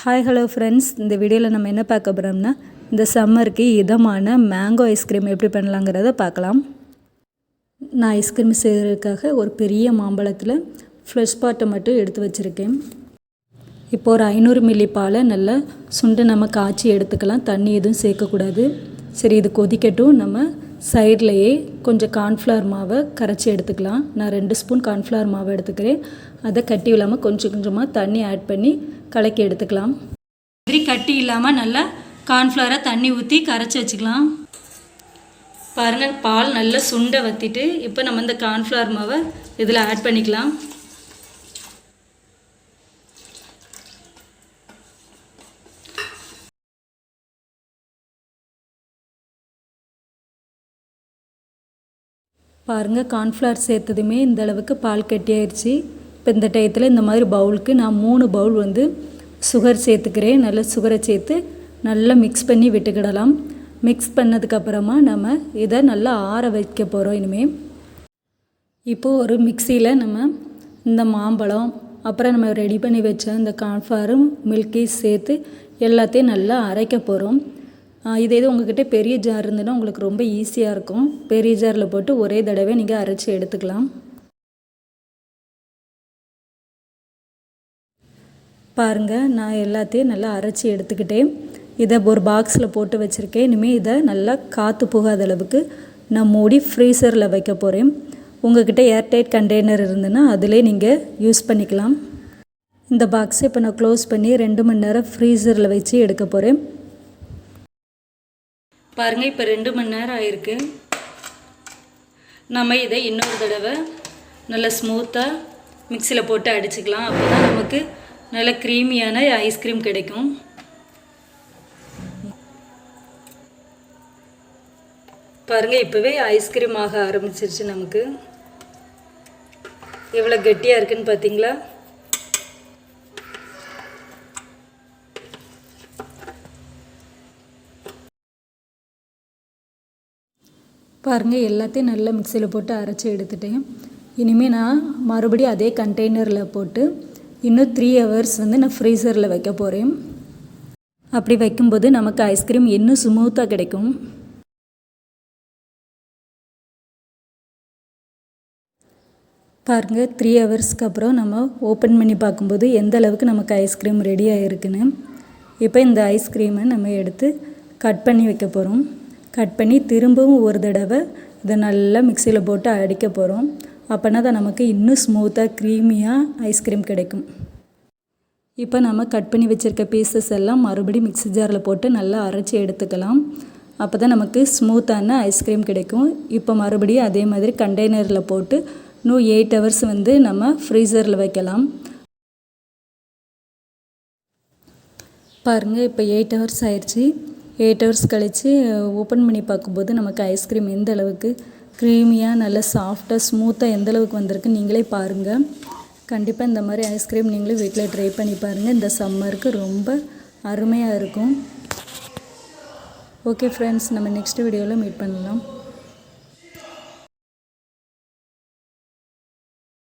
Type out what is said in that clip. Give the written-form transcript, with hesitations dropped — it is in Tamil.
ஹாய் ஹலோ ஃப்ரெண்ட்ஸ், இந்த வீடியோவில் நம்ம என்ன பார்க்க போகிறோம்னா இந்த சம்மருக்கு இதமான மேங்கோ ஐஸ்கிரீம் எப்படி பண்ணலாங்கிறத பார்க்கலாம். நான் ஐஸ்கிரீம் செய்கிறதுக்காக ஒரு பெரிய மாம்பழத்தில் ஃப்ரெஷ் பாட்டை மட்டும் எடுத்து வச்சுருக்கேன். இப்போ ஒரு 500 மில்லி பாலை நல்லா சுண்டை நம்ம காய்ச்சி எடுத்துக்கலாம். தண்ணி எதுவும் சேர்க்கக்கூடாது. சரி, இது கொதிக்கட்டும். நம்ம சைட்லேயே கொஞ்சம் கார்ன்ஃப்ளவர் மாவை கரைச்சி எடுத்துக்கலாம். நான் 2 ஸ்பூன் கார்ன்ஃப்ளவர் மாவை எடுத்துக்கிறேன். அதை கட்டி இல்லாமல் கொஞ்சம் கொஞ்சமாக தண்ணி ஆட் பண்ணி கலக்கி எடுத்துக்கலாம். இப்படி கட்டி இல்லாமல் நல்லா கார்ன்ஃப்ளவரை தண்ணி ஊற்றி கரைச்சி வச்சுக்கலாம். பாருங்கள், பால் நல்லா சுண்டை வற்றிட்டு இப்போ நம்ம இந்த கார்ன்ஃப்ளவர் மாவை இதில் ஆட் பண்ணிக்கலாம். பாருங்கள், கார்ன்ஃப்ளவர் சேர்த்ததுமே இந்த அளவுக்கு பால் கட்டியாயிடுச்சு. இப்போ இந்த டயத்தில் இந்த மாதிரி பவுலுக்கு நான் 3 பவுல் சுகர் சேர்த்துக்கிறேன். நல்லா சுகரை சேர்த்து நல்லா மிக்ஸ் பண்ணி விட்டுக்கிடலாம். மிக்ஸ் பண்ணதுக்கப்புறமா நம்ம இதை நல்லா ஆற வைக்க போகிறோம். இனிமேல் இப்போது ஒரு மிக்சியில் நம்ம இந்த மாம்பழம், அப்புறம் நம்ம ரெடி பண்ணி வச்ச இந்த கார்ன்ஃப்ளவரும் மில்கையும் சேர்த்து எல்லாத்தையும் நல்லா அரைக்க போகிறோம். இதே உங்கள்கிட்ட பெரிய ஜார் இருந்ததுன்னா உங்களுக்கு ரொம்ப ஈஸியாக இருக்கும். பெரிய ஜாரில் போட்டு ஒரே தடவை நீங்கள் அரைச்சி எடுத்துக்கலாம். பாருங்கள், நான் எல்லாத்தையும் நல்லா அரைச்சி எடுத்துக்கிட்டேன். இதை ஒரு பாக்ஸில் போட்டு வச்சுருக்கேன். இனிமேல் இதை நல்லா காற்று போகாத அளவுக்கு நான் மூடி ஃப்ரீசரில் வைக்க போகிறேன். உங்கள்கிட்ட ஏர்டைட் கண்டெய்னர் இருந்ததுன்னா அதிலே நீங்கள் யூஸ் பண்ணிக்கலாம். இந்த பாக்ஸை இப்போ நான் க்ளோஸ் பண்ணி 2 மணி நேரம் ஃப்ரீசரில் வச்சு எடுக்க போகிறேன். பாருங்கள், இப்போ 2 மணி நேரம் ஆயிருக்கு. நம்ம இதை இன்னொரு தடவை நல்லா ஸ்மூத்தாக மிக்சியில் போட்டு அடிச்சுக்கலாம். அப்போ தான் நமக்கு நல்ல க்ரீமியான ஐஸ்கிரீம் கிடைக்கும். பாருங்கள், இப்போவே ஐஸ்கிரீம் ஆக ஆரம்பிச்சிருச்சு. நமக்கு எவ்வளோ கெட்டியாக இருக்குன்னு பார்த்தீங்களா? பாருங்கள், எல்லாத்தையும் நல்லா மிக்சியில் போட்டு அரைச்சி எடுத்துட்டேன். இனிமேல் நான் மறுபடியும் அதே கண்டெய்னரில் போட்டு இன்னும் 3 ஹவர்ஸ் நான் ஃப்ரீசரில் வைக்க போகிறேன். அப்படி வைக்கும்போது நமக்கு ஐஸ்கிரீம் இன்னும் ஸ்மூத்தாக கிடைக்கும். பாருங்கள், 3 ஹவர்ஸ்க்கு அப்புறம் நம்ம ஓப்பன் பண்ணி பார்க்கும்போது எந்த அளவுக்கு நமக்கு ஐஸ்கிரீம் ரெடி ஆகிருக்குன்னு. இப்போ இந்த ஐஸ்கிரீமை நம்ம எடுத்து கட் பண்ணி வைக்க போகிறோம். கட் பண்ணி திரும்பவும் ஒரு தடவை இதை நல்லா மிக்சியில் போட்டு அடிக்க போகிறோம். அப்போனா தான் நமக்கு இன்னும் ஸ்மூத்தாக க்ரீமியாக ஐஸ்கிரீம் கிடைக்கும். இப்போ நம்ம கட் பண்ணி வச்சுருக்க பீசஸ் எல்லாம் மறுபடியும் மிக்ஸி ஜாரில் போட்டு நல்லா அரைச்சி எடுத்துக்கலாம். அப்போ தான் நமக்கு ஸ்மூத்தான ஐஸ்கிரீம் கிடைக்கும். இப்போ மறுபடியும் அதே மாதிரி கண்டெய்னரில் போட்டு இன்னும் 8 ஹவர்ஸ் நம்ம ஃப்ரீசரில் வைக்கலாம். பாருங்கள், இப்போ 8 ஹவர்ஸ் ஆயிடுச்சு. 8 ஹவர்ஸ் கழித்து ஓப்பன் பண்ணி பார்க்கும்போது நமக்கு ஐஸ்கிரீம் எந்த அளவுக்கு க்ரீமியாக நல்லா சாஃப்டாக ஸ்மூத்தாக எந்த அளவுக்கு வந்திருக்கு நீங்களே பாருங்கள். கண்டிப்பாக இந்த மாதிரி ஐஸ்கிரீம் நீங்களும் வீட்டில் ட்ரை பண்ணி பாருங்கள். இந்த சம்மருக்கு ரொம்ப அருமையாக இருக்கும். ஓகே ஃப்ரெண்ட்ஸ், நம்ம நெக்ஸ்ட் வீடியோவில் மீட் பண்ணலாம்.